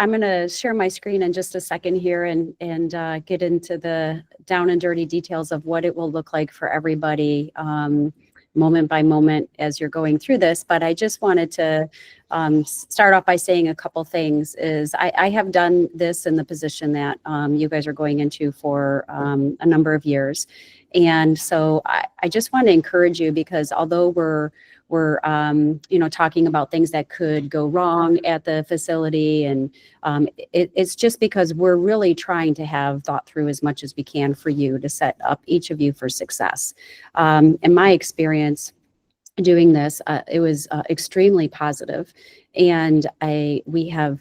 I'm going to share my screen in just a second here and get into the down and dirty details of what it will look like for everybody moment by moment as you're going through this. But I just wanted to start off by saying a couple things. Is I have done this in the position that you guys are going into for a number of years. And so I just want to encourage you, because although we're talking about things that could go wrong at the facility, and it's just because we're really trying to have thought through as much as we can for you to set up each of you for success. In my experience doing this, it was extremely positive, and we have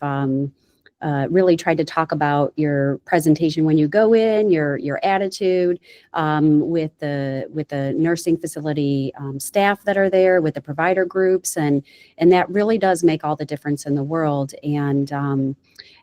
really tried to talk about your presentation when you go in, your attitude with the nursing facility staff that are there, with the provider groups, and that really does make all the difference in the world.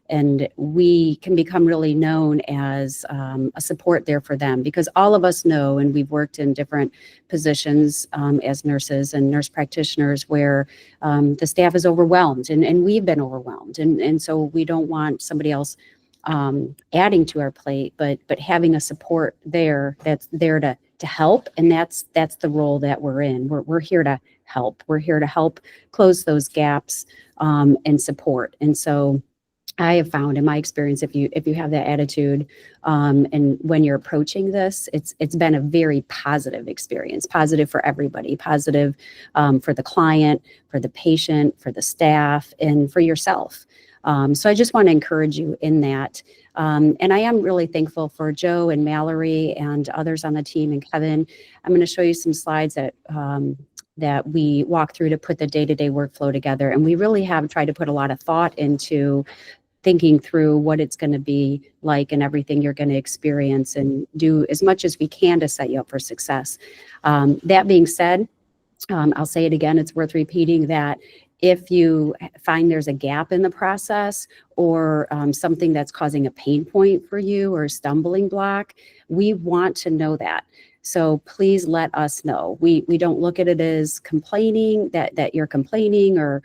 And we can become really known as a support there for them, because all of us know, and we've worked in different positions as nurses and nurse practitioners where the staff is overwhelmed, and we've been overwhelmed. And so we don't want somebody else adding to our plate, but having a support there that's there to help. And that's the role that we're in. We're here to help. We're here to help close those gaps and support. And so I have found in my experience, if you have that attitude, and when you're approaching this, it's been a very positive experience, positive for everybody, positive for the client, for the patient, for the staff, and for yourself. So I just want to encourage you in that. And I am really thankful for Joe and Mallory and others on the team, and Kevin. I'm going to show you some slides that we walk through to put the day-to-day workflow together. And we really have tried to put a lot of thought into thinking through what it's going to be like and everything you're going to experience, and do as much as we can to set you up for success. That being said, I'll say it again, it's worth repeating that if you find there's a gap in the process, or something that's causing a pain point for you or a stumbling block, we want to know that. So please let us know. We don't look at it as complaining, that you're complaining or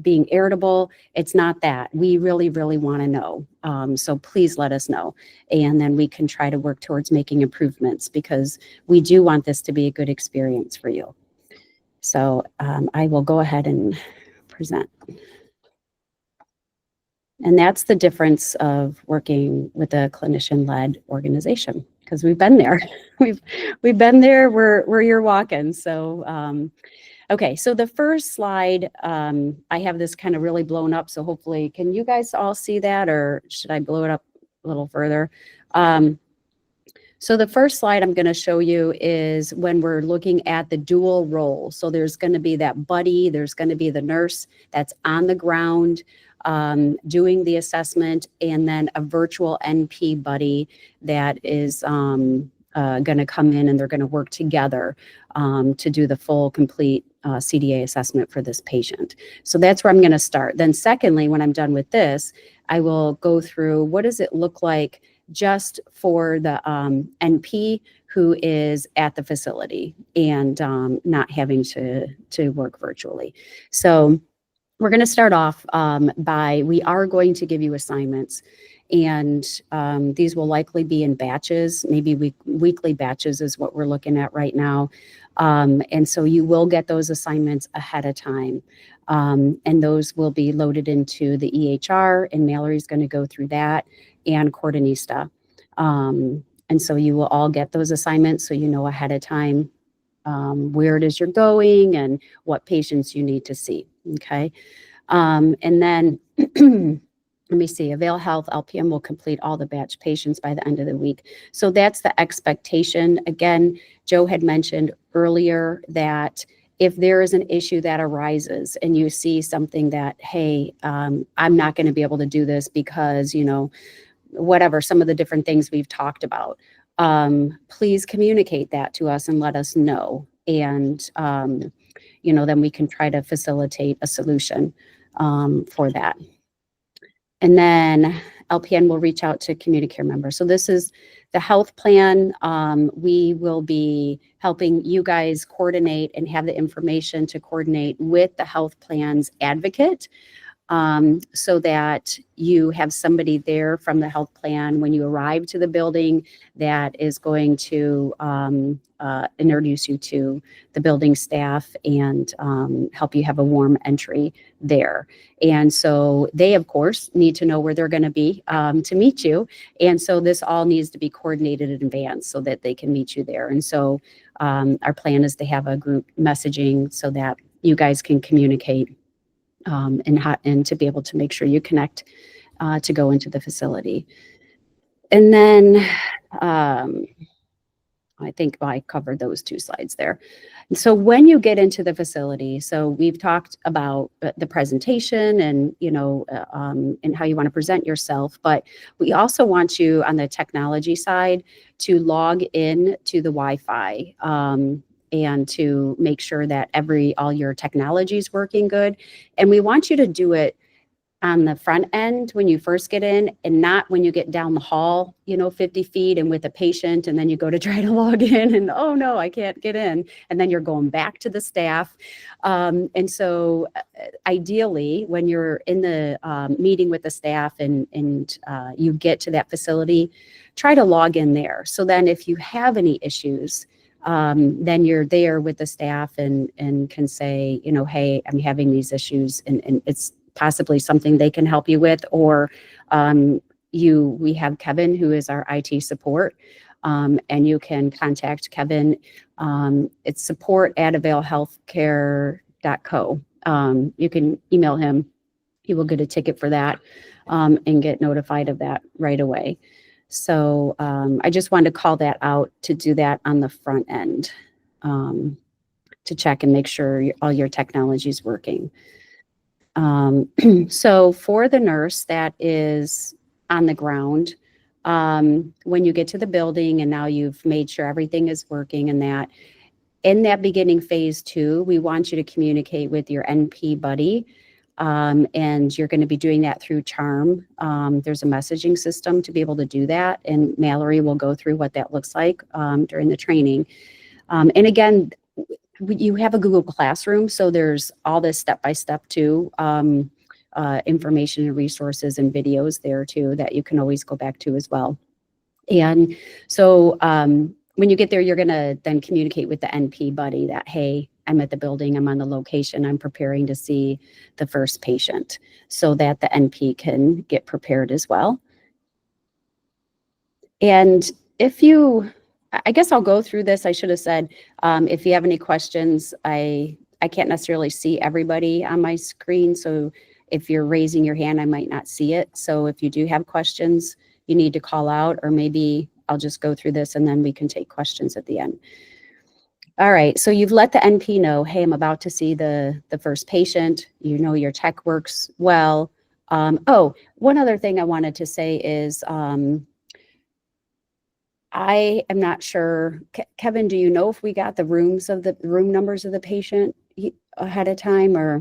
being irritable. It's not that. We really, really want to know. So please let us know, and then we can try to work towards making improvements, because we do want this to be a good experience for you. So I will go ahead and present. And that's the difference of working with a clinician-led organization, because we've been there. we've been there where you're walking. So okay, so the first slide, I have this kind of really blown up. So hopefully, can you guys all see that, or should I blow it up a little further? So the first slide I'm going to show you is when we're looking at the dual role. So there's going to be that buddy, there's going to be the nurse that's on the ground doing the assessment, and then a virtual NP buddy that is going to come in, and they're going to work together to do the full, complete CDA assessment for this patient. So that's where I'm going to start. Then secondly, when I'm done with this, I will go through what does it look like just for the NP who is at the facility and not having to work virtually. So we're going to start off we are going to give you assignments, and these will likely be in batches, maybe weekly batches is what we're looking at right now. And so you will get those assignments ahead of time. And those will be loaded into the EHR, and Mallory's going to go through that, and Coordinista. And so you will all get those assignments, so you know ahead of time where it is you're going and what patients you need to see, okay? And then, let me see, Avail Health LPM will complete all the batch patients by the end of the week. So that's the expectation. Again, Joe had mentioned earlier that if there is an issue that arises and you see something that, hey, I'm not going to be able to do this because, whatever, some of the different things we've talked about, please communicate that to us and let us know. And, then we can try to facilitate a solution for that. And then LPN will reach out to community care members. So this is the health plan. We will be helping you guys coordinate and have the information to coordinate with the health plan's advocate so that you have somebody there from the health plan when you arrive to the building that is going to introduce you to the building staff and help you have a warm entry there. And so they, of course, need to know where they're going to be to meet you. And so this all needs to be coordinated in advance so that they can meet you there. And so our plan is to have a group messaging so that you guys can communicate and to be able to make sure you connect to go into the facility. And then I think I covered those 2 slides there. And so when you get into the facility, so we've talked about the presentation and, and how you want to present yourself, but we also want you on the technology side to log in to the Wi-Fi and to make sure that all your technology is working good. And we want you to do it on the front end when you first get in and not when you get down the hall, 50 feet and with a patient, and then you go to try to log in and, oh no, I can't get in. And then you're going back to the staff. And so ideally, when you're in the meeting with the staff and you get to that facility, try to log in there. So then if you have any issues, then you're there with the staff and can say, hey, I'm having these issues, and it's possibly something they can help you with, or we have Kevin, who is our IT support, and you can contact Kevin. It's support@availhealthcare.co. You can email him. He will get a ticket for that and get notified of that right away. So I just wanted to call that out, to do that on the front end, to check and make sure all your technology is working. So for the nurse that is on the ground, when you get to the building and now you've made sure everything is working and that, in that beginning phase 2, we want you to communicate with your NP buddy. And you're going to be doing that through Charm. There's a messaging system to be able to do that. And Mallory will go through what that looks like during the training. And again, you have a Google Classroom, so there's all this step-by-step too, information and resources and videos there too that you can always go back to as well. And so when you get there, you're going to then communicate with the NP buddy that, hey, I'm at the building, I'm on the location, I'm preparing to see the first patient, so that the NP can get prepared as well. And I guess I'll go through this. I should have said, if you have any questions, I can't necessarily see everybody on my screen. So if you're raising your hand, I might not see it. So if you do have questions, you need to call out, or maybe I'll just go through this and then we can take questions at the end. All right, so you've let the NP know, hey, I'm about to see the first patient. Your tech works well. One other thing I wanted to say is, I am not sure, Kevin, do you know if we got the room numbers of the patient ahead of time, or?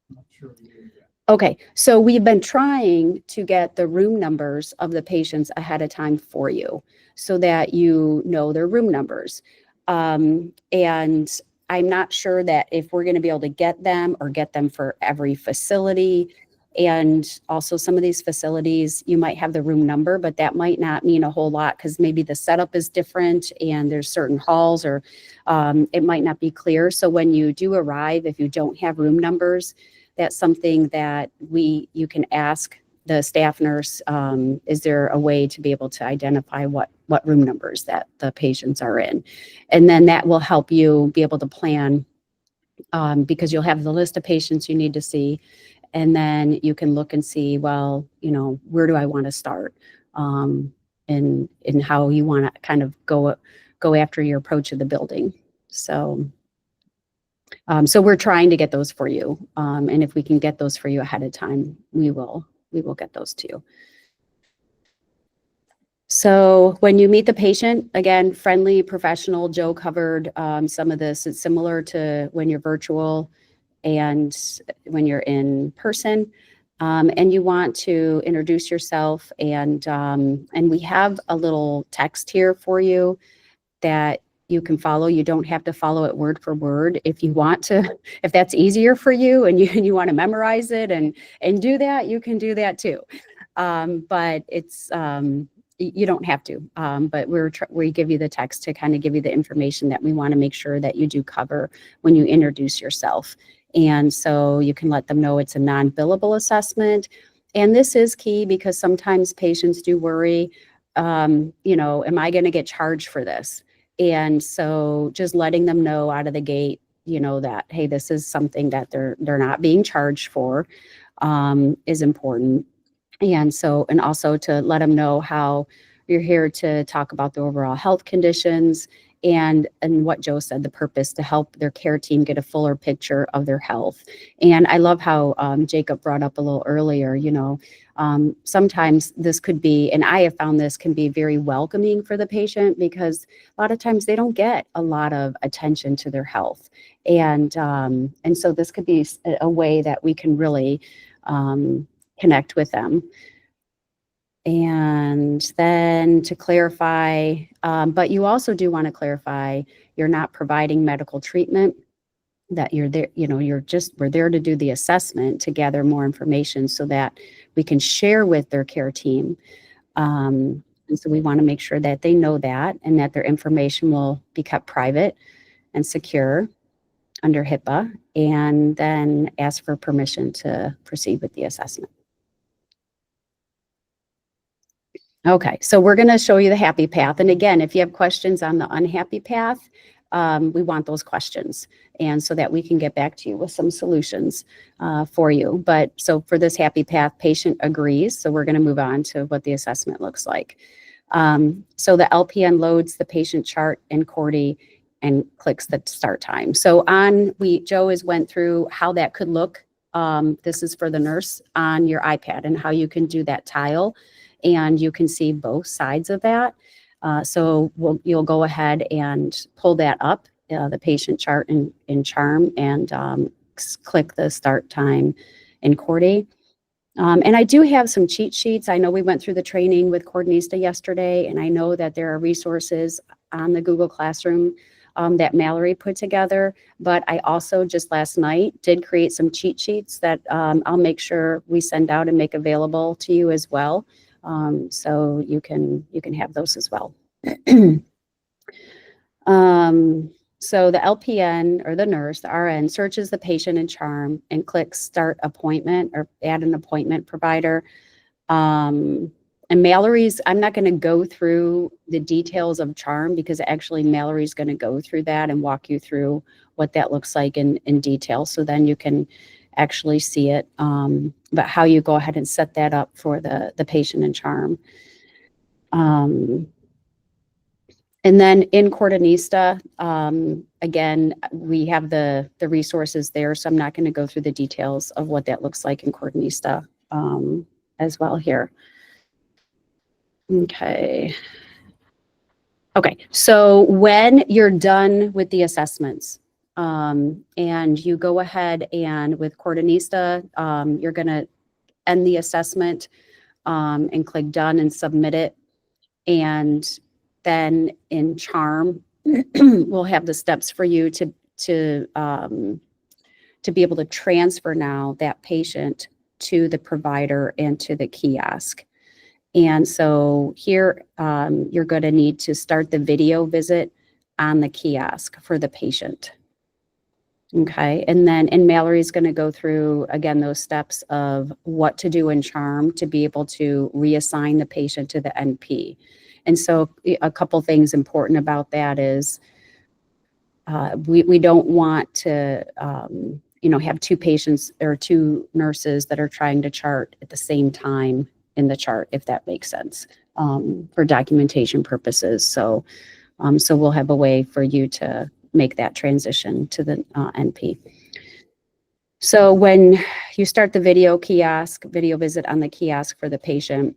Not sure we did that. Okay, so we've been trying to get the room numbers of the patients ahead of time for you so that you know their room numbers. And I'm not sure that if we're going to be able to get them for every facility. And also some of these facilities, you might have the room number, but that might not mean a whole lot because maybe the setup is different and there's certain halls, or it might not be clear. So when you do arrive, if you don't have room numbers, that's something that you can ask the staff nurse. Is there a way to be able to identify what room numbers that the patients are in? And then that will help you be able to plan, because you'll have the list of patients you need to see. And then you can look and see, well, where do I want to start? And how you want to kind of go after your approach of the building. So we're trying to get those for you. And if we can get those for you ahead of time, we will get those to you. So when you meet the patient, again, friendly, professional. Joe covered some of this. It's similar to when you're virtual and when you're in person, and you want to introduce yourself, and we have a little text here for you that you can follow. You don't have to follow it word for word. If you want to, if that's easier for you and you want to memorize it and do that, you can do that too. But it's, you don't have to, but we give you the text to kind of give you the information that we want to make sure that you do cover when you introduce yourself. And so you can let them know it's a non-billable assessment. And this is key because sometimes patients do worry, you know, am I going to get charged for this? And so just letting them know out of the gate, you know, that, hey, this is something that they're not being charged for, is important. And so, and also to let them know how you're here to talk about the overall health conditions and what Joe said, the purpose to help their care team get a fuller picture of their health. And I love how Jacob brought up a little earlier, you know, sometimes this could be, and I have found this can be very welcoming for the patient because a lot of times they don't get a lot of attention to their health. And so this could be a way that we can really connect with them. And then to clarify, but you also do want to clarify, you're not providing medical treatment, that you're there, you know, we're there to do the assessment to gather more information so that we can share with their care team. And so we want to make sure that they know that and that their information will be kept private and secure under HIPAA, and then ask for permission to proceed with the assessment. Okay, so we're going to show you the happy path. And again, if you have questions on the unhappy path, we want those questions, and so that we can get back to you with some solutions for you. But so for this happy path, patient agrees. So we're going to move on to what the assessment looks like. So the LPN loads the patient chart in Cordy and clicks the start time. So Joe has went through how that could look. This is for the nurse on your iPad and how you can do that tile. And you can see both sides of that. So you'll go ahead and pull that up, the patient chart in Charm, and click the start time in Cordy. And I do have some cheat sheets. I know we went through the training with Coordinista yesterday, and I know that there are resources on the Google Classroom that Mallory put together. But I also just last night did create some cheat sheets that I'll make sure we send out and make available to you as well. So you can have those as well. So the LPN or the nurse, the RN, searches the patient in Charm and clicks start appointment or add an appointment provider. And Mallory's, I'm not going to go through the details of Charm because actually Mallory's going to go through that and walk you through what that looks like in detail. So then you can actually see it, but how you go ahead and set that up for the patient in Charm. And then in Coordinista, again, we have the resources there, so I'm not going to go through the details of what that looks like in Coordinista as well here. Okay. Okay, so when you're done with the assessments, and you go ahead and with Coordinista, you're going to end the assessment and click done and submit it. And then in Charm, we'll have the steps for you to be able to transfer now that patient to the provider and to the kiosk. And so here, you're going to need to start the video visit on the kiosk for the patient. Okay, and Mallory's going to go through, again, those steps of what to do in Charm to be able to reassign the patient to the NP. And so a couple things important about that is we don't want to, have two patients or two nurses that are trying to chart at the same time in the chart, if that makes sense, for documentation purposes. So we'll have a way for you to make that transition to the NP. So when you start the video visit on the kiosk for the patient,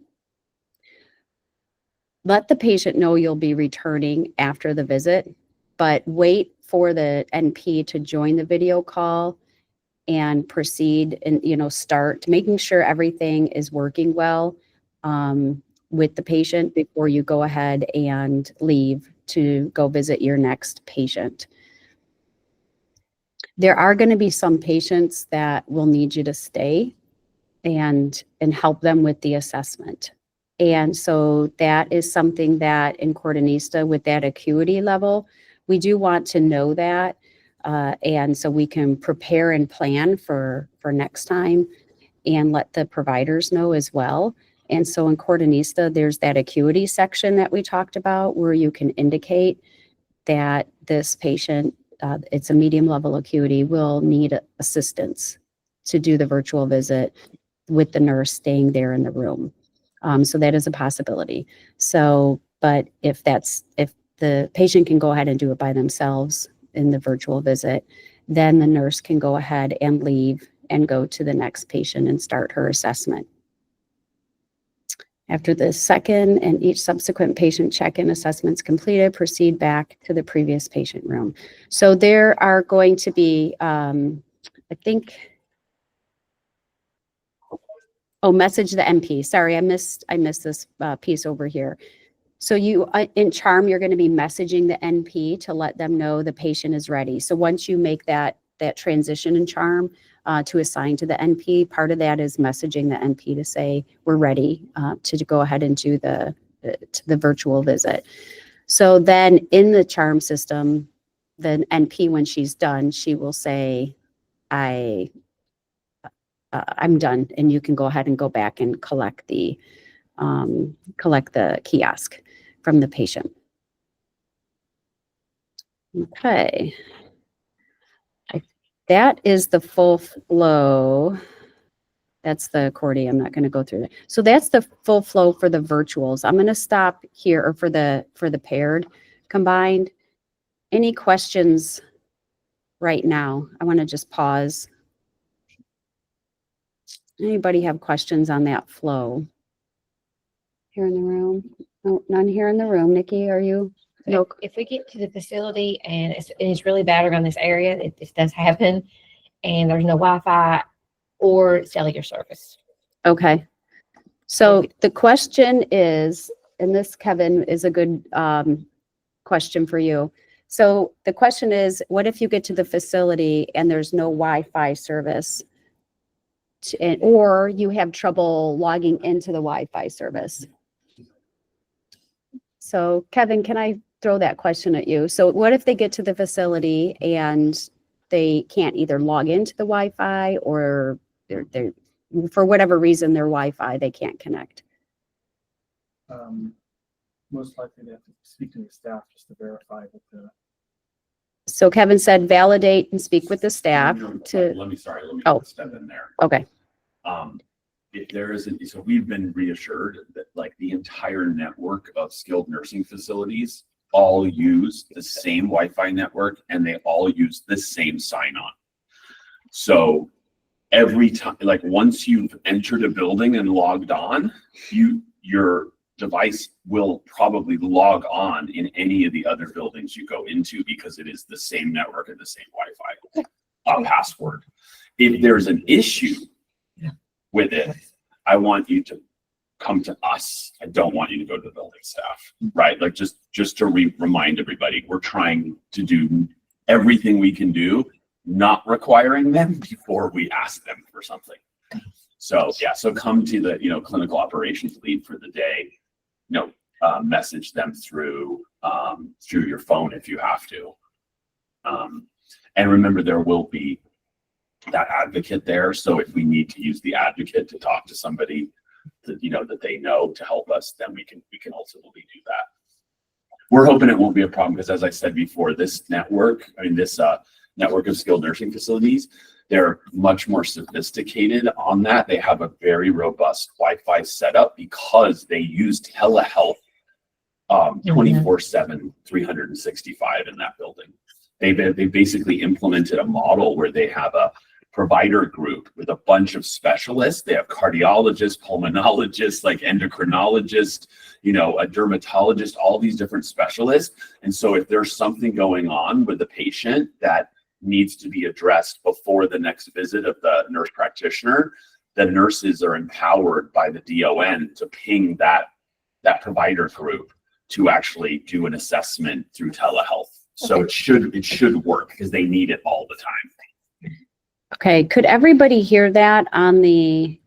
let the patient know you'll be returning after the visit, but wait for the NP to join the video call and proceed and, start making sure everything is working well. with the patient before you go ahead and leave to go visit your next patient. There are going to be some patients that will need you to stay and help them with the assessment. And so that is something that in Coordinista with that acuity level, we do want to know that. And so we can prepare and plan for next time and let the providers know as well. And so in Coordinista, there's that acuity section that we talked about where you can indicate that this patient, it's a medium level acuity, will need assistance to do the virtual visit with the nurse staying there in the room. So that is a possibility. So, but if the patient can go ahead and do it by themselves in the virtual visit, then the nurse can go ahead and leave and go to the next patient and start her assessment. After the second and each subsequent patient check-in assessments completed, proceed back to the previous patient room. So there are going to be, I think, oh, message the NP. Sorry, I missed this piece over here. So you, in CHARM, you're going to be messaging the NP to let them know the patient is ready. So once you make that transition in CHARM to assign to the NP, part of that is messaging the NP to say, we're ready to go ahead and do the virtual visit. So then in the CHARM system, the NP, when she's done, she will say, I'm done, and you can go ahead and go back and collect the kiosk from the patient. Okay. That is the full flow. That's the Cordy. I'm not going to go through that. So that's the full flow for the virtuals. I'm going to stop here, or for the paired combined. Any questions right now? I want to just pause. Anybody have questions on that flow? Here in the room? No, none here in the room. Nikki, are you? No. If we get to the facility and it's really bad around this area, this does happen, and there's no Wi-Fi or cellular service. Okay. So the question is, and this, Kevin, is a good question for you. So the question is, what if you get to the facility and there's no Wi-Fi service, or you have trouble logging into the Wi-Fi service? So Kevin, can I throw that question at you? So what if they get to the facility and they can't either log into the Wi-Fi, or they're for whatever reason, their Wi-Fi, they can't connect? Most likely they have to speak to the staff just to verify that the. So Kevin said, validate and speak with the staff to. Let me step in there. Okay. If there isn't, so we've been reassured that like the entire network of skilled nursing facilities all use the same Wi-Fi network, and they all use the same sign-on. So every time, like once you've entered a building and logged on, your device will probably log on in any of the other buildings you go into, because it is the same network and the same Wi-Fi password. If there's an issue with it, I want you to come to us. I don't want you to go to the building staff, right? Like just to remind everybody, we're trying to do everything we can do, not requiring them before we ask them for something. So yeah, so come to the clinical operations lead for the day. Message them through your phone if you have to. And remember, there will be that advocate there. So if we need to use the advocate to talk to somebody that they know to help us, then we can ultimately do that. We're hoping it won't be a problem, because as I said before, this network of skilled nursing facilities, they're much more sophisticated on that. They have a very robust Wi-Fi setup because they use telehealth 24/7, 365 in that building. They basically implemented a model where they have a provider group with a bunch of specialists. They have cardiologists, pulmonologists, like endocrinologists, a dermatologist, all these different specialists. And so if there's something going on with the patient that needs to be addressed before the next visit of the nurse practitioner, the nurses are empowered by the DON to ping that that provider group to actually do an assessment through telehealth. So it should work because they need it all the time. Okay, could everybody hear that on the,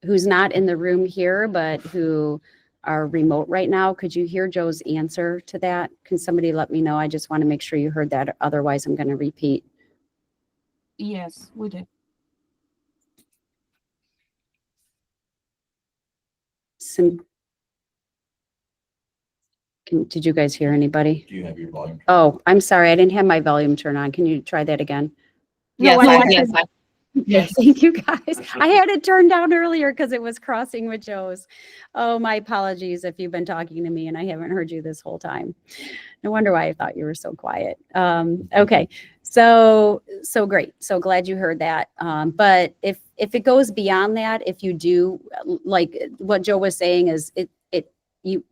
who's not in the room here, but who are remote right now? Could you hear Joe's answer to that? Can somebody let me know? I just want to make sure you heard that. Otherwise, I'm going to repeat. Yes, we did. Did you guys hear anybody? Do you have your volume? Oh, I'm sorry. I didn't have my volume turned on. Can you try that again? Yes, No, I- yes, Yes. Thank you, guys. I had it turned down earlier because it was crossing with Joe's. Oh, my apologies if you've been talking to me and I haven't heard you this whole time. No wonder why I thought you were so quiet. Okay, so great. So glad you heard that. But if it goes beyond that, if you do, like what Joe was saying is you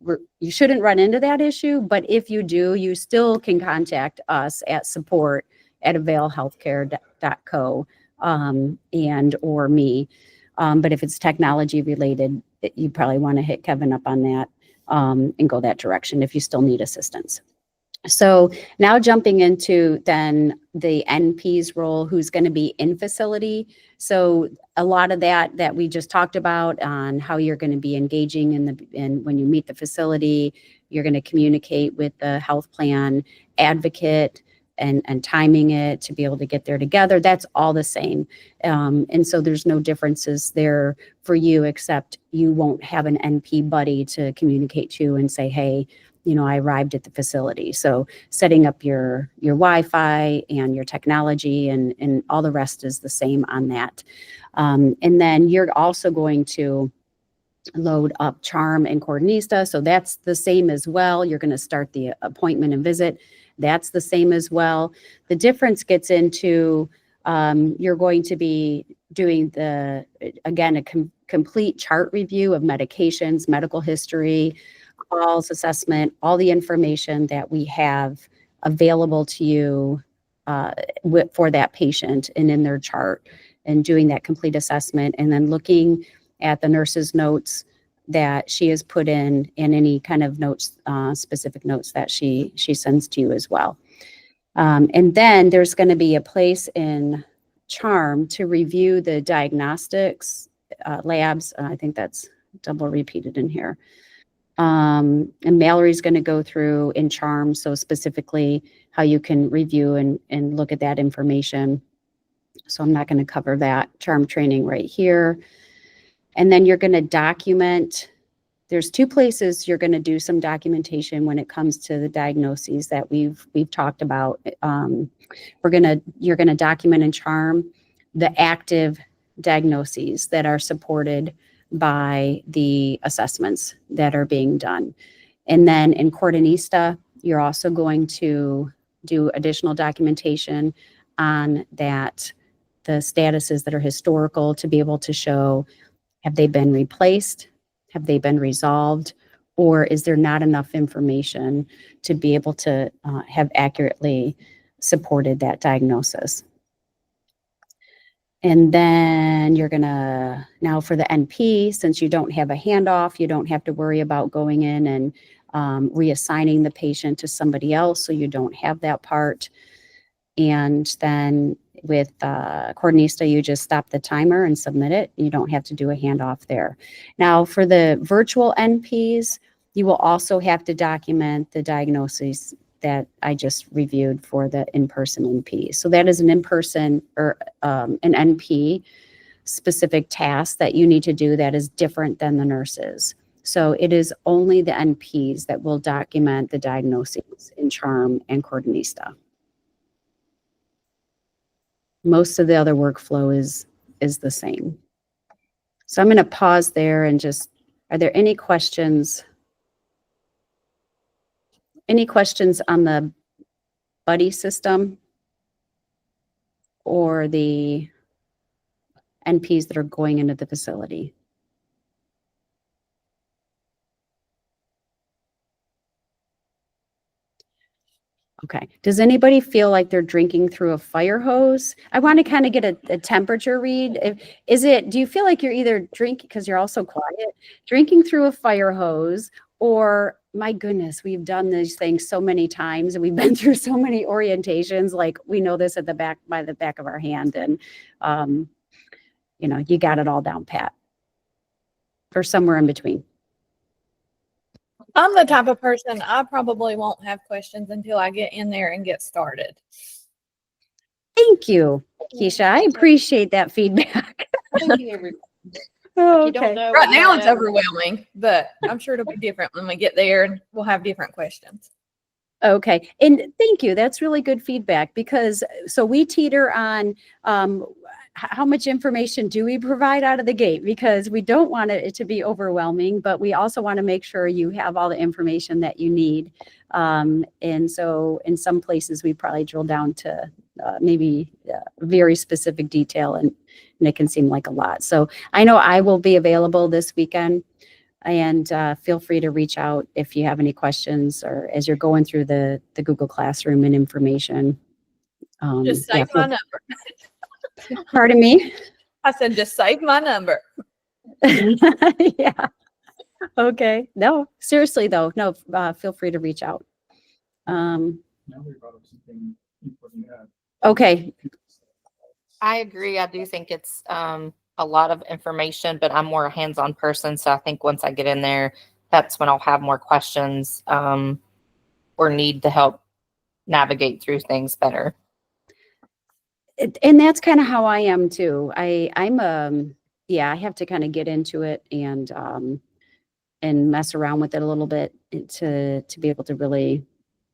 shouldn't run into that issue, but if you do, you still can contact us at support@availhealthcare.co and or me. But if it's technology related, you probably want to hit Kevin up on that and go that direction if you still need assistance. So now jumping into then the NP's role, who's going to be in facility. So a lot of that we just talked about on how you're going to be engaging in when you meet the facility, you're going to communicate with the health plan advocate and timing it to be able to get there together. That's all the same. And so there's no differences there for you, except you won't have an NP buddy to communicate to and say, hey, I arrived at the facility. So setting up your Wi-Fi and your technology and all the rest is the same on that. And then you're also going to load up Charm and Coordinista. So that's the same as well. You're going to start the appointment and visit. That's the same as well. The difference gets into you're going to be doing a complete chart review of medications, medical history, calls, assessment, all the information that we have available to you for that patient and in their chart, and doing that complete assessment, and then looking at the nurse's notes that she has put in and any kind of notes, specific notes that she sends to you as well. And then there's going to be a place in Charm to review the diagnostics labs. I think that's double repeated in here. And Mallory's going to go through in Charm, so specifically how you can review and look at that information. So I'm not going to cover that Charm training right here. And then you're going to document. There's two places you're going to do some documentation when it comes to the diagnoses that we've talked about. You're going to document in Charm the active diagnoses that are supported by the assessments that are being done. And then in Coordinista, you're also going to do additional documentation on that, the statuses that are historical, to be able to show, have they been replaced? Have they been resolved? Or is there not enough information to be able to have accurately supported that diagnosis? And then you're gonna, now for the NP, since you don't have a handoff, you don't have to worry about going in and reassigning the patient to somebody else, so you don't have that part. And then with Coordinista, you just stop the timer and submit it. You don't have to do a handoff there. Now for the virtual NPs, you will also have to document the diagnoses that I just reviewed for the in-person NP. So that is an in-person or an NP specific task that you need to do that is different than the nurses. So it is only the NPs that will document the diagnoses in Charm and Coordinista. Most of the other workflow is the same. So I'm going to pause there and just, are there any questions? Any questions on the buddy system or the NPs that are going into the facility? Okay. Does anybody feel like they're drinking through a fire hose? I want to kind of get a temperature read. Do you feel like you're either drinking, because you're also quiet, drinking through a fire hose, or my goodness, we've done these things so many times and we've been through so many orientations, like we know this at the back, by the back of our hand, and you got it all down pat, or somewhere in between. I'm the type of person, I probably won't have questions until I get in there and get started. Thank you, Keisha. I appreciate that feedback. Oh, You don't okay. know. Right you now don't it's know. overwhelming, but I'm sure it'll be different when we get there and we'll have different questions. Okay, and thank you. That's really good feedback, because so we teeter on how much information do we provide out of the gate, because we don't want it to be overwhelming, but we also want to make sure you have all the information that you need. And so in some places we probably drill down to maybe very specific detail, and it can seem like a lot. So I know I will be available this weekend. And feel free to reach out if you have any questions, or as you're going through the Google Classroom and information. Just save my number. Pardon me? I said, just save my number. Yeah. Okay. No, seriously though, no, feel free to reach out. Now we brought up something important to add. Okay. I agree. I do think it's a lot of information, but I'm more a hands-on person. So I think once I get in there, that's when I'll have more questions or need to help navigate through things better. And that's kind of how I am too. I have to kind of get into it and mess around with it a little bit to be able to really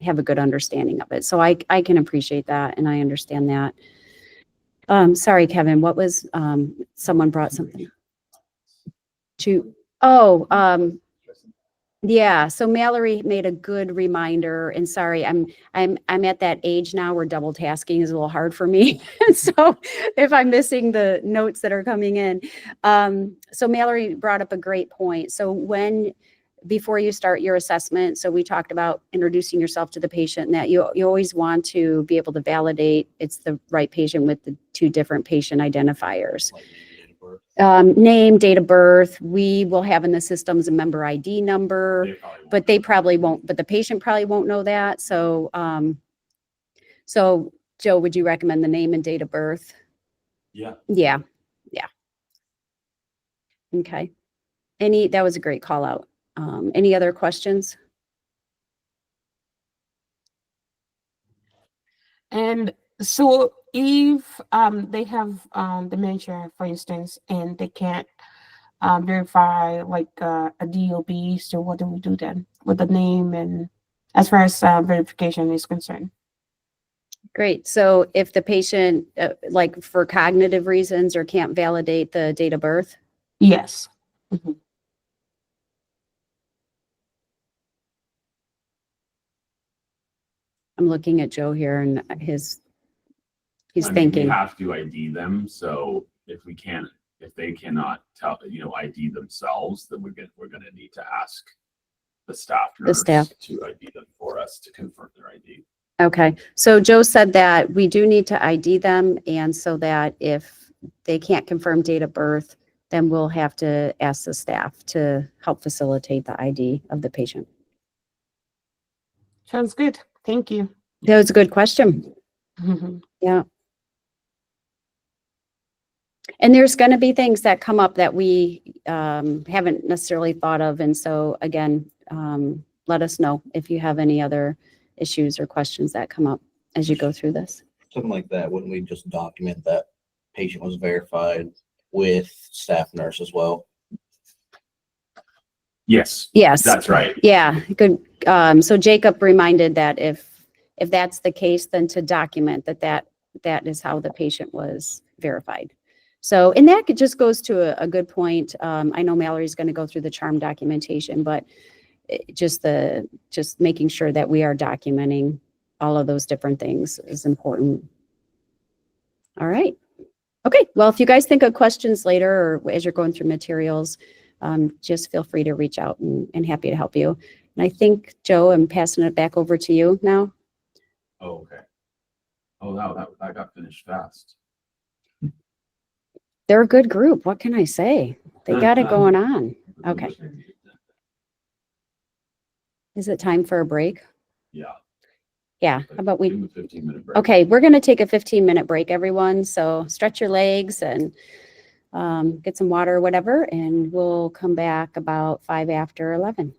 have a good understanding of it. So I can appreciate that, and I understand that. Sorry, Kevin, what was, someone brought something yeah. So Mallory made a good reminder, and sorry, I'm at that age now where double tasking is a little hard for me. So if I'm missing the notes that are coming in. So Mallory brought up a great point. So before you start your assessment, so we talked about introducing yourself to the patient, and that you always want to be able to validate it's the right patient with the two different patient identifiers. Name, date of birth. We will have in the systems a member ID number, but they probably won't, but the patient probably won't know that. So, so Joe, would you recommend the name and date of birth? Yeah. Yeah. Okay. That was a great call out. Any other questions? And so if they have dementia, for instance, and they can't verify like a DOB, so what do we do then with the name and as far as verification is concerned? Great. So if the patient, like for cognitive reasons, or can't validate the date of birth? Yes. Mhm. I'm looking at Joe here, and he's I mean, thinking. we have to ID them. So if they cannot ID themselves, then we're going to need to ask the staff nurse to ID them for us to confirm their ID. Okay. So Joe said that we do need to ID them, and so that if they can't confirm date of birth, then we'll have to ask the staff to help facilitate the ID of the patient. Sounds good. Thank you. That was a good question. Mhm. Yeah. And there's going to be things that come up that we haven't necessarily thought of. And so again, let us know if you have any other issues or questions that come up as you go through this. Something like that, wouldn't we just document that patient was verified with staff nurse as well? Yes. Yes. That's right. Yeah, good. So Jacob reminded that if that's the case, then to document that is how the patient was verified. So, and that just goes to a good point. I know Mallory's going to go through the charm documentation, but just making sure that we are documenting all of those different things is important. All right. Okay. Well, if you guys think of questions later, or as you're going through materials, just feel free to reach out, and happy to help you. And I think, Joe, I'm passing it back over to you now. Oh, okay. Oh, wow, that got finished fast. They're a good group. What can I say? They got it going on. Okay. Is it time for a break? Yeah. Yeah. How about we? Give 'em a 15-minute break. Okay, we're going to take a 15-minute break, everyone. So stretch your legs and get some water or whatever, and we'll come back about 5 after 11.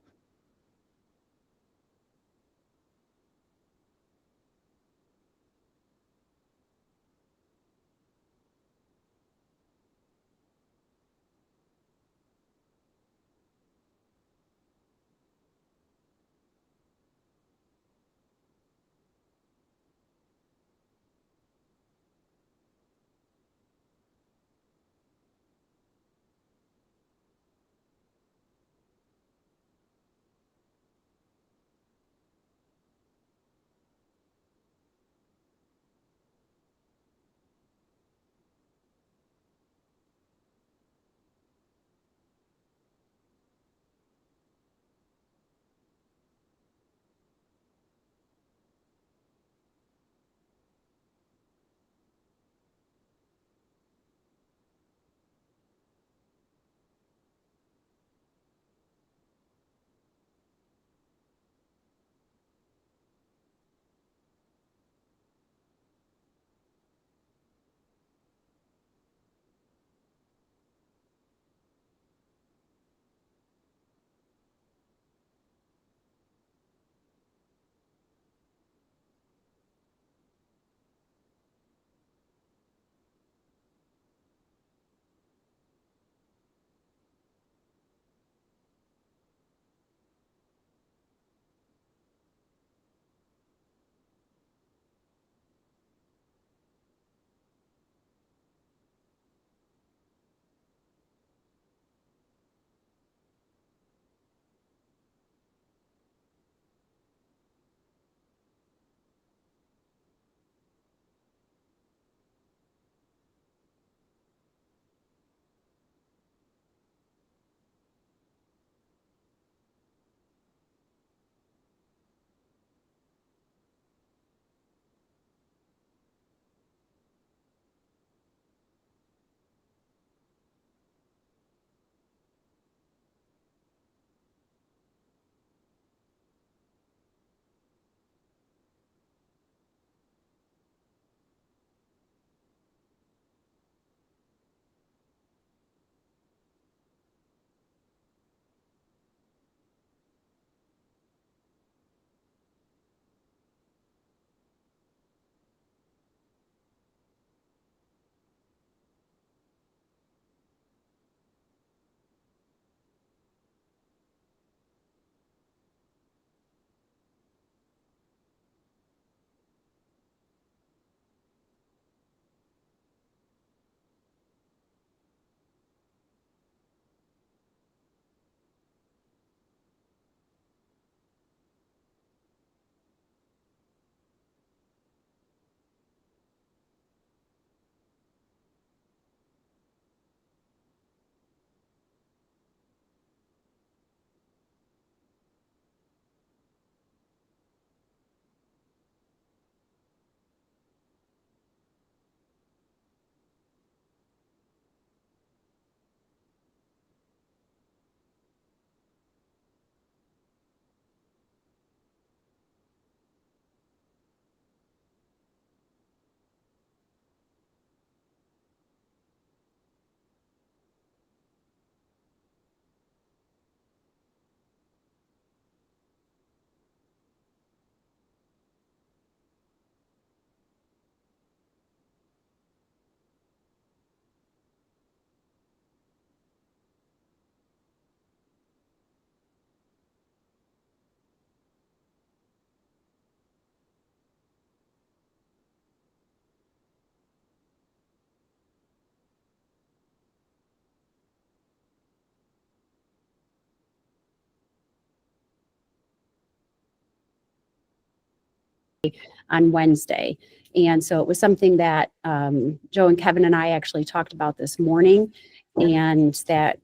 On Wednesday. And so it was something that Joe and Kevin and I actually talked about this morning, and that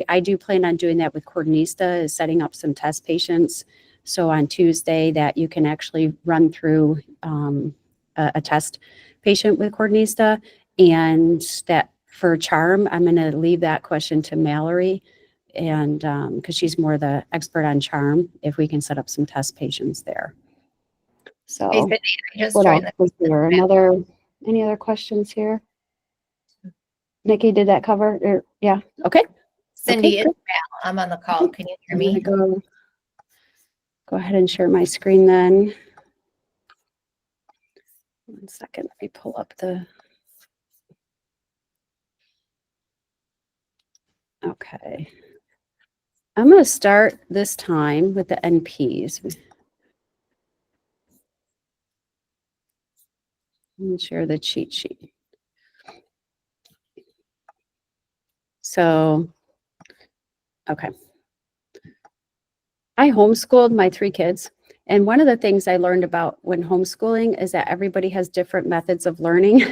I do plan on doing that with Cordonista, is setting up some test patients So on Tuesday that you can actually run through a test patient with Coordinista, and that for charm, I'm going to leave that question to Mallory, and because she's more the expert on charm, if we can set up some test patients there. So Hey, Sydney, I just what joined else was there? Any other questions here? Nikki, did that cover? Yeah. Okay. Cindy, Okay, it's Val. I'm on the call. Can you hear I'm gonna me? go ahead and share my screen then. 1 second. Let me pull up the. Okay. I'm going to start this time with the NPs. And share the cheat sheet. So, okay. I homeschooled my 3 kids. And one of the things I learned about when homeschooling is that everybody has different methods of learning.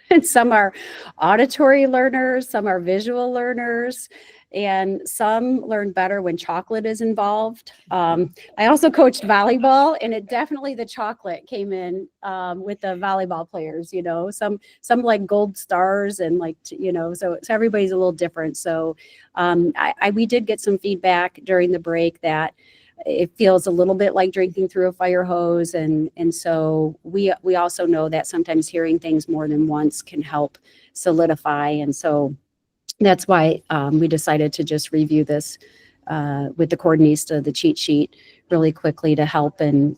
And some are auditory learners, some are visual learners, and some learn better when chocolate is involved. I also coached volleyball, and it definitely the chocolate came in with the volleyball players. You know, some like gold stars, and like so everybody's a little different. So we did get some feedback during the break that it feels a little bit like drinking through a fire hose, and so we also know that sometimes hearing things more than once can help solidify, and so that's why we decided to just review this with the Coordinista, the cheat sheet, really quickly to help and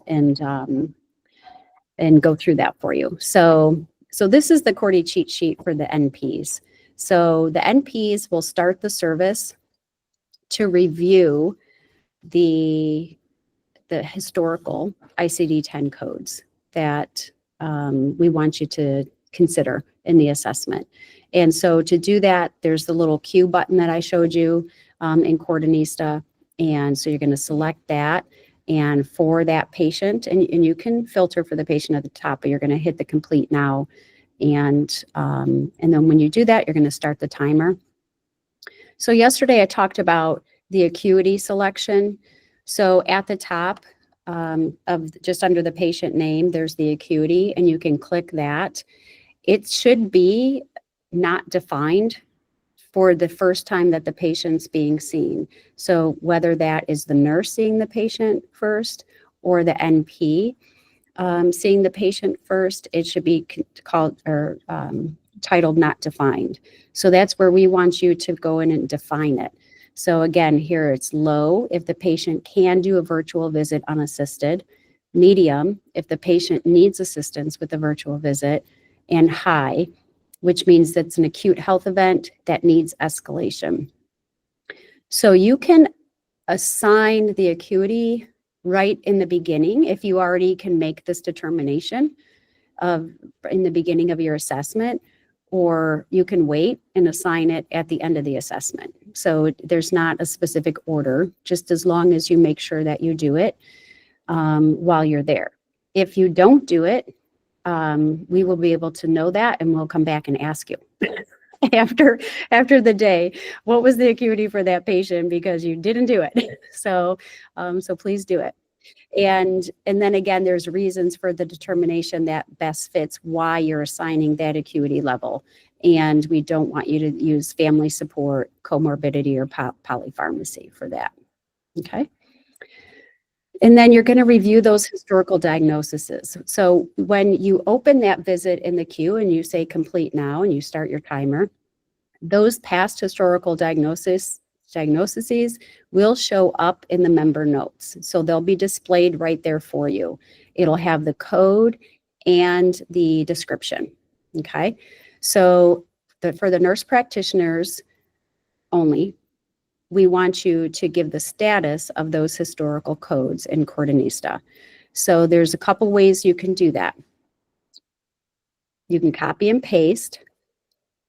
go through that for you. So this is the Cordy cheat sheet for the NPs. So the NPs will start the service to review the historical ICD-10 codes that we want you to consider in the assessment. And so to do that, there's the little Q button that I showed you in Coordinista. And so you're going to select that. And for that patient, and you can filter for the patient at the top, but you're going to hit the complete now. And then when you do that, you're going to start the timer. So yesterday I talked about the acuity selection. So at the top of just under the patient name, there's the acuity, and you can click that. It should be not defined for the first time that the patient's being seen. So whether that is the nurse seeing the patient first or the NP seeing the patient first, it should be called or titled not defined. So that's where we want you to go in and define it. So again, here it's low if the patient can do a virtual visit unassisted, medium if the patient needs assistance with a virtual visit, and high, which means that's an acute health event that needs escalation. So you can assign the acuity right in the beginning if you already can make this determination in the beginning of your assessment, or you can wait and assign it at the end of the assessment. So there's not a specific order, just as long as you make sure that you do it while you're there. If you don't do it, we will be able to know that, and we'll come back and ask you after the day, what was the acuity for that patient because you didn't do it. So please do it. And then again, there's reasons for the determination that best fits why you're assigning that acuity level. And we don't want you to use family support, comorbidity, or polypharmacy for that. Okay. And then you're going to review those historical diagnoses. So when you open that visit in the queue and you say complete now and you start your timer, those past historical diagnoses will show up in the member notes. So they'll be displayed right there for you. It'll have the code and the description. Okay. So for the nurse practitioners only, we want you to give the status of those historical codes in Coordinista. So there's a couple ways you can do that. You can copy and paste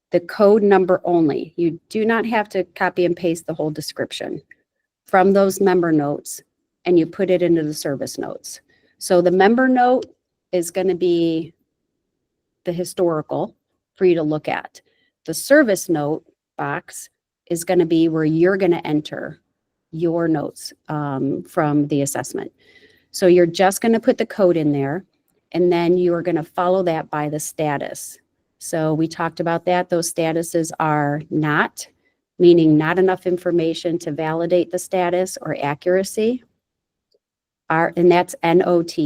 the code number only. You do not have to copy and paste the whole description from those member notes, and you put it into the service notes. So the member note is going to be the historical for you to look at. The service note box is going to be where you're going to enter your notes from the assessment. So you're just going to put the code in there, and then you are going to follow that by the status. So we talked about that. Those statuses are not, meaning not enough information to validate the status or accuracy. And that's NOT.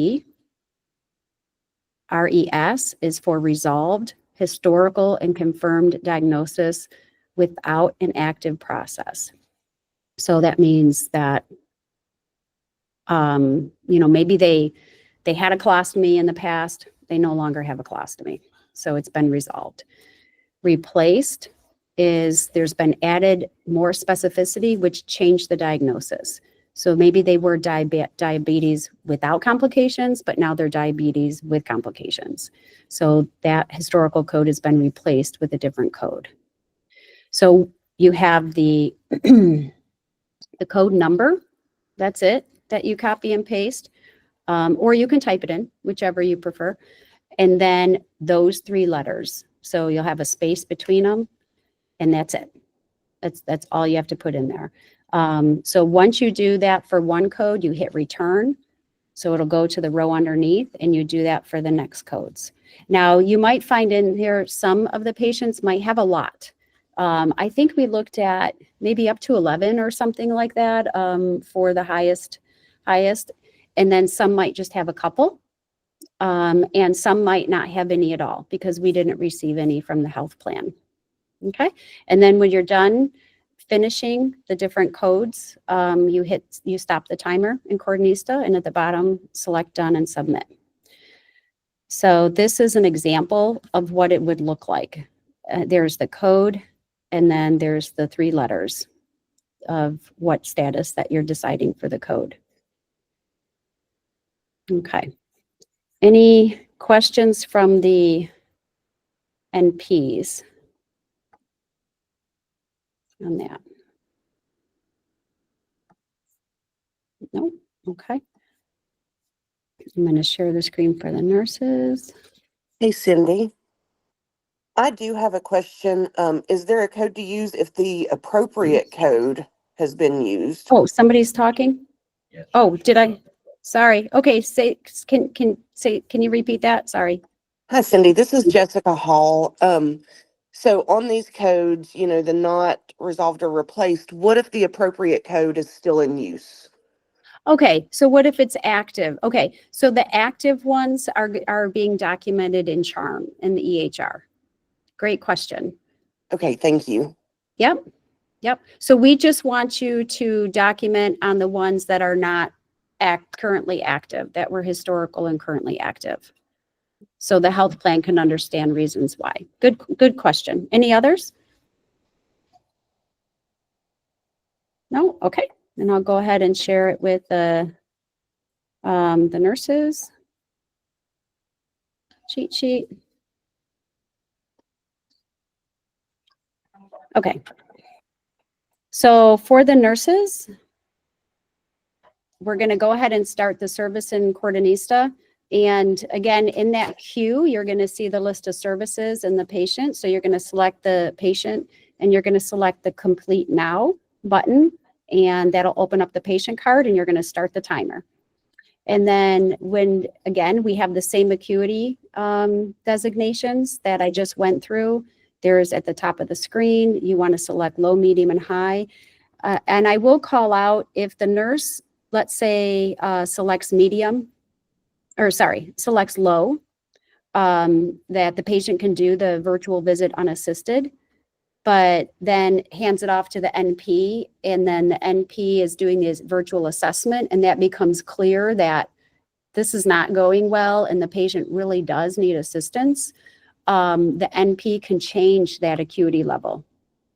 RES is for resolved, historical, and confirmed diagnosis without an active process. So that means that, maybe they had a colostomy in the past, they no longer have a colostomy. So it's been resolved. Replaced is there's been added more specificity, which changed the diagnosis. So maybe they were diabetes without complications, but now they're diabetes with complications. So that historical code has been replaced with a different code. So you have the code number, that's it, that you copy and paste, or you can type it in, whichever you prefer. And then those 3 letters. So you'll have a space between them, and that's it. That's all you have to put in there. So once you do that for one code, you hit return. So it'll go to the row underneath, and you do that for the next codes. Now, you might find in here some of the patients might have a lot. I think we looked at maybe up to 11 or something like that for the highest. And then some might just have a couple. And some might not have any at all because we didn't receive any from the health plan. Okay. And then when you're done finishing the different codes, you stop the timer in Coordinista, and at the bottom, select done and submit. So this is an example of what it would look like. There's the code, and then there's the 3 letters of what status that you're deciding for the code. Okay. Any questions from the NPs on that? No? Okay. I'm going to share the screen for the nurses. Hey, Cindy. I do have a question. Is there a code to use if the appropriate code has been used? Oh, somebody's talking? Yes. Oh, did I? Sorry. Okay, can you repeat that? Sorry. Hi, Cindy. This is Jessica Hall. So on these codes, the not resolved or replaced, what if the appropriate code is still in use? Okay, so what if it's active? Okay, so the active ones are being documented in CHARM in the EHR. Great question. Okay, thank you. Yep. So we just want you to document on the ones that are not currently active, that were historical and currently active. So the health plan can understand reasons why. Good question. Any others? No? Okay. And I'll go ahead and share it with the nurses. Cheat sheet. Okay. So for the nurses, we're going to go ahead and start the service in Coordinista. And again, in that queue, you're going to see the list of services and the patient. So you're going to select the patient, and you're going to select the Complete Now button, and that'll open up the patient card, and you're going to start the timer. And then again, we have the same acuity designations that I just went through. There's at the top of the screen, you want to select low, medium, and high. And I will call out if the nurse, let's say, selects low, that the patient can do the virtual visit unassisted, but then hands it off to the NP, and then the NP is doing this virtual assessment, and that becomes clear that this is not going well and the patient really does need assistance. The NP can change that acuity level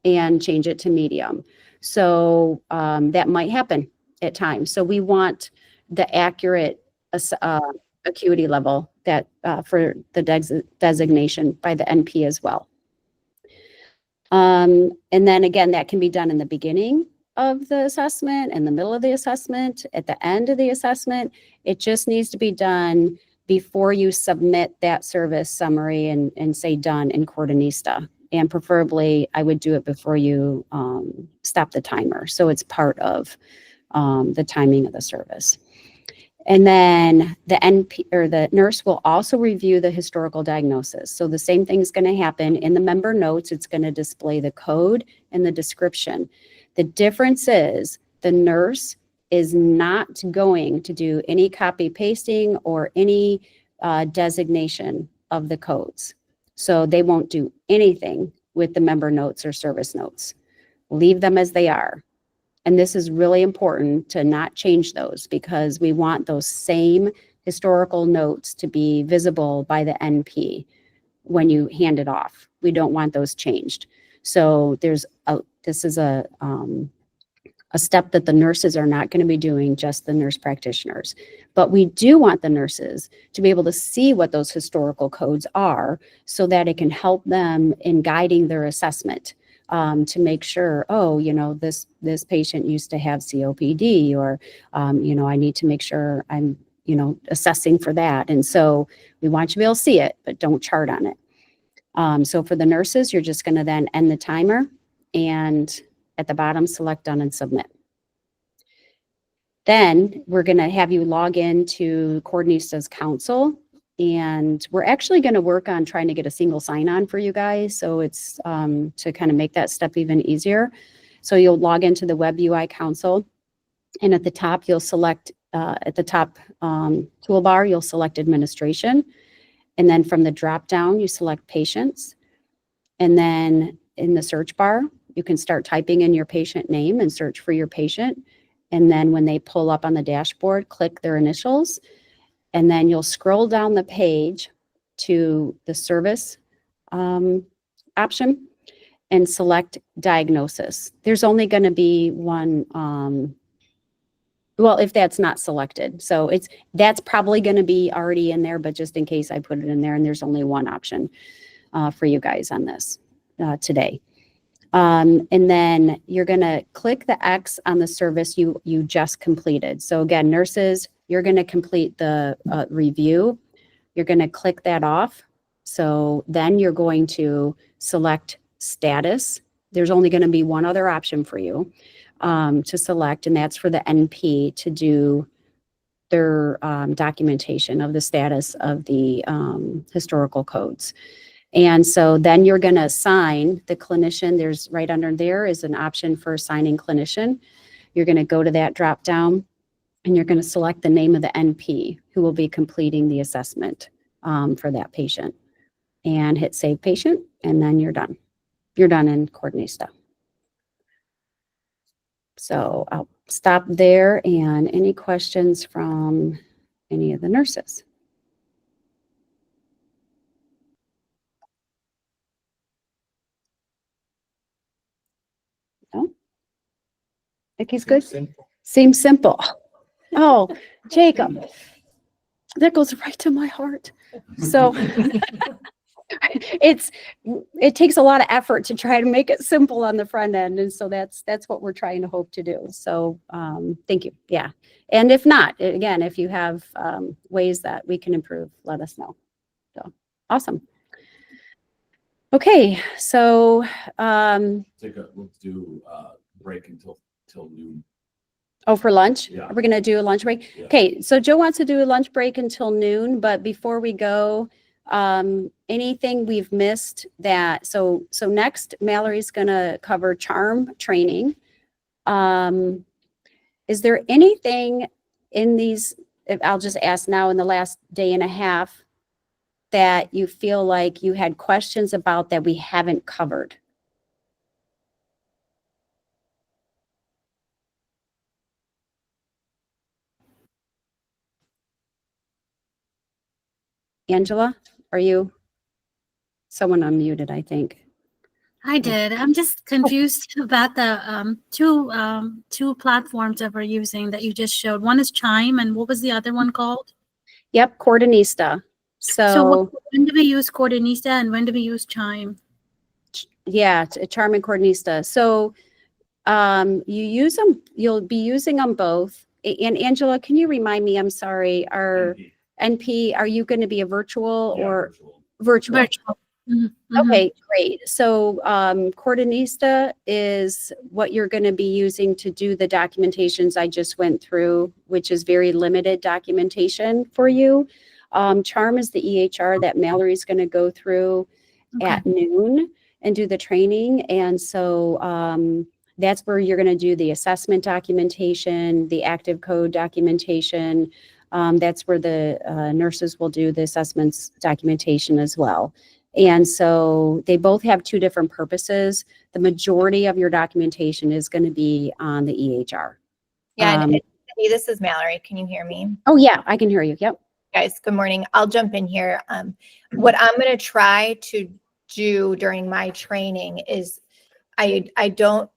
and change it to medium. So that might happen at times. So we want the accurate acuity level that for the designation by the NP as well. And then again, that can be done in the beginning of the assessment, in the middle of the assessment, at the end of the assessment. It just needs to be done before you submit that service summary and say done in Coordinista. And preferably, I would do it before you stop the timer. So it's part of the timing of the service. And then the NP or the nurse will also review the historical diagnosis. So the same thing's going to happen in the member notes. It's going to display the code and the description. The difference is the nurse is not going to do any copy pasting or any designation of the codes. So they won't do anything with the member notes or service notes. Leave them as they are. And this is really important to not change those because we want those same historical notes to be visible by the NP when you hand it off. We don't want those changed. So this is a step that the nurses are not going to be doing, just the nurse practitioners. But we do want the nurses to be able to see what those historical codes are so that it can help them in guiding their assessment. To make sure, oh, this patient used to have COPD, or, I need to make sure I'm, assessing for that. And so we want you to be able to see it, but don't chart on it. So for the nurses, you're just going to then end the timer and at the bottom, select done and submit. Then we're going to have you log into Coordinista's Council. And we're actually going to work on trying to get a single sign-on for you guys. So it's to kind of make that step even easier. So you'll log into the Web UI Council. And at the top, you'll select, at the top toolbar, you'll select administration. And then from the drop-down, you select patients. And then in the search bar, you can start typing in your patient name and search for your patient. And then when they pull up on the dashboard, click their initials. And then you'll scroll down the page to the service option and select diagnosis. There's only going to be one, well, if that's not selected. So that's probably going to be already in there, but just in case I put it in there, and there's only one option for you guys on this today. And then you're going to click the X on the service you just completed. So again, nurses, you're going to complete the review. You're going to click that off. So then you're going to select status. There's only going to be one other option for you to select, and that's for the NP to do their documentation of the status of the historical codes. And so then you're going to assign the clinician. There's right under there is an option for assigning clinician. You're going to go to that drop down and you're going to select the name of the NP who will be completing the assessment for that patient and hit save patient. And then you're done. You're done in Coordinista. So I'll stop there. And any questions from any of the nurses? No? Vicky's good? Seems simple. Oh, Jacob, that goes right to my heart. So it takes a lot of effort to try to make it simple on the front end. And so that's what we're trying to hope to do. So thank you. Yeah. And if not, again, if you have ways that we can improve, let us know. So awesome. Okay. So We'll do break until noon. oh, for lunch? Yeah. Are we going to do a lunch break? Yeah. Okay, so Joe wants to do a lunch break until noon, but before we go, anything we've missed so next, Mallory's going to cover charm training. Is there anything in these, I'll just ask now, in the last day and a half that you feel like you had questions about that we haven't covered? Angela, are you? Someone unmuted, I think. I did. I'm just confused about the two platforms that we're using that you just showed. One is Chime, and what was the other one called? Yep, Coordinista. So when do we use Coordinista and when do we use Chime? yeah, Charm and Coordinista. So you use them, you'll be using them both. And Angela, can you remind me, I'm sorry, NP, are you going to be a virtual or virtual? Virtual. Mhm. Okay, great. So Coordinista is what you're going to be using to do the documentations I just went through, which is very limited documentation for you. Charm is the EHR that Mallory's going to go through at noon and do the training. And so that's where you're going to do the assessment documentation, the active code documentation. That's where the nurses will do the assessments documentation as well. And so they both have two different purposes. The majority of your documentation is going to be on the EHR. Yeah, and Cindy, this is Mallory. Can you hear me? Oh, yeah, I can hear you. Yep. Guys, good morning. I'll jump in here. What I'm going to try to do during my training is now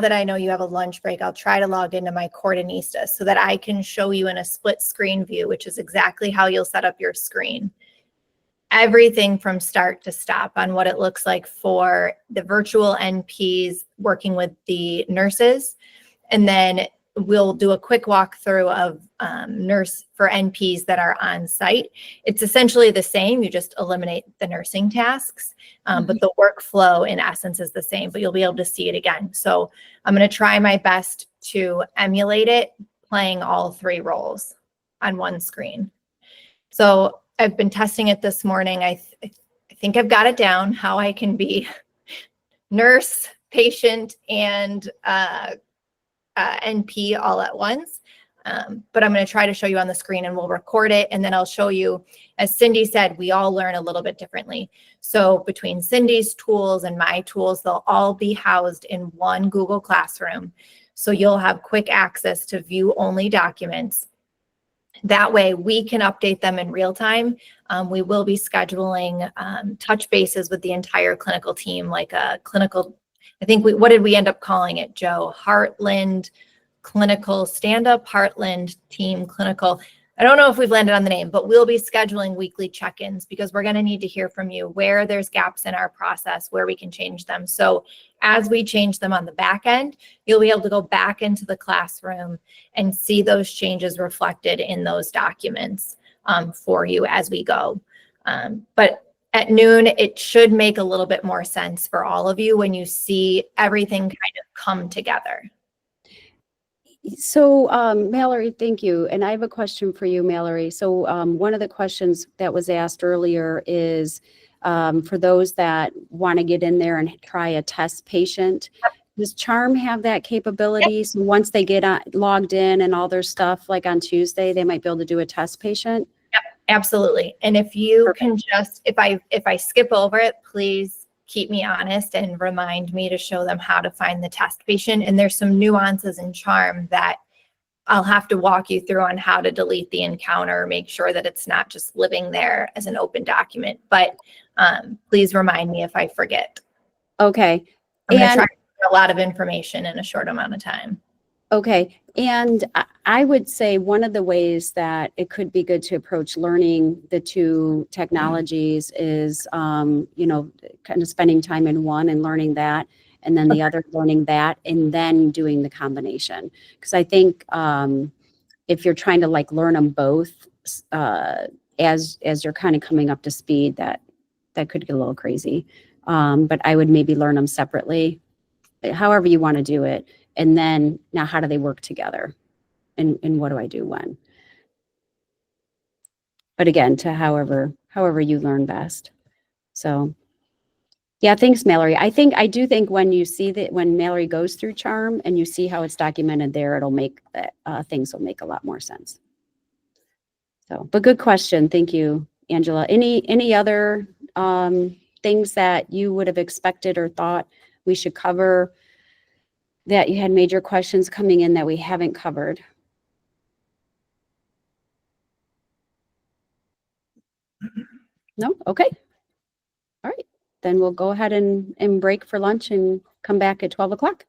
that I know you have a lunch break, I'll try to log into my Coordinista so that I can show you in a split screen view, which is exactly how you'll set up your screen. Everything from start to stop on what it looks like for the virtual NPs working with the nurses. And then we'll do a quick walkthrough of nurse for NPs that are on site. It's essentially the same. You just eliminate the nursing tasks, but the workflow in essence is the same, but you'll be able to see it again. So I'm going to try my best to emulate it, playing all three roles on one screen. So I've been testing it this morning. I think I've got it down, how I can be nurse, patient, and NP all at once. But I'm going to try to show you on the screen and we'll record it. And then I'll show you, as Cindy said, we all learn a little bit differently. So between Cindy's tools and my tools, they'll all be housed in one Google Classroom. So you'll have quick access to view only documents. That way we can update them in real time. We will be scheduling touch bases with the entire clinical team, like a clinical, I think what did we end up calling it, Joe? Heartland Clinical Stand-Up, Heartland Team Clinical. I don't know if we've landed on the name, but we'll be scheduling weekly check-ins because we're going to need to hear from you where there's gaps in our process, where we can change them. So as we change them on the back end, you'll be able to go back into the classroom and see those changes reflected in those documents for you as we go. But at noon, it should make a little bit more sense for all of you when you see everything kind of come together. So, Mallory, thank you. And I have a question for you, Mallory. So one of the questions that was asked earlier is for those that want to get in there and try a test patient, does Charm have that capability? Yep. So once they get logged in and all their stuff, like on Tuesday, they might be able to do a test patient? Yep, absolutely. And if you can just, if I skip over it, please keep me honest and remind me to show them how to find the test patient. And there's some nuances in Charm that I'll have to walk you through on how to delete the encounter, make sure that it's not just living there as an open document. But please remind me if I forget. Okay. I'm going to try to get a lot of information in a short amount of time. Okay. And I would say one of the ways that it could be good to approach learning the two technologies is, you know, kind of spending time in one and learning that, and then the other learning that, and then doing the combination. Because I think if you're trying to like learn them both as you're kind of coming up to speed, that could get a little crazy. But I would maybe learn them separately, however you want to do it. And then now how do they work together? And what do I do when? But again, to however you learn best. So yeah, thanks, Mallory. I do think when you see that, when Mallory goes through Charm and you see how it's documented there, it'll make things will make a lot more sense. So, but good question. Thank you, Angela. Any other things that you would have expected or thought we should cover, that you had major questions coming in that we haven't covered? No? Okay. All right. Then we'll go ahead and break for lunch and come back at 12 o'clock.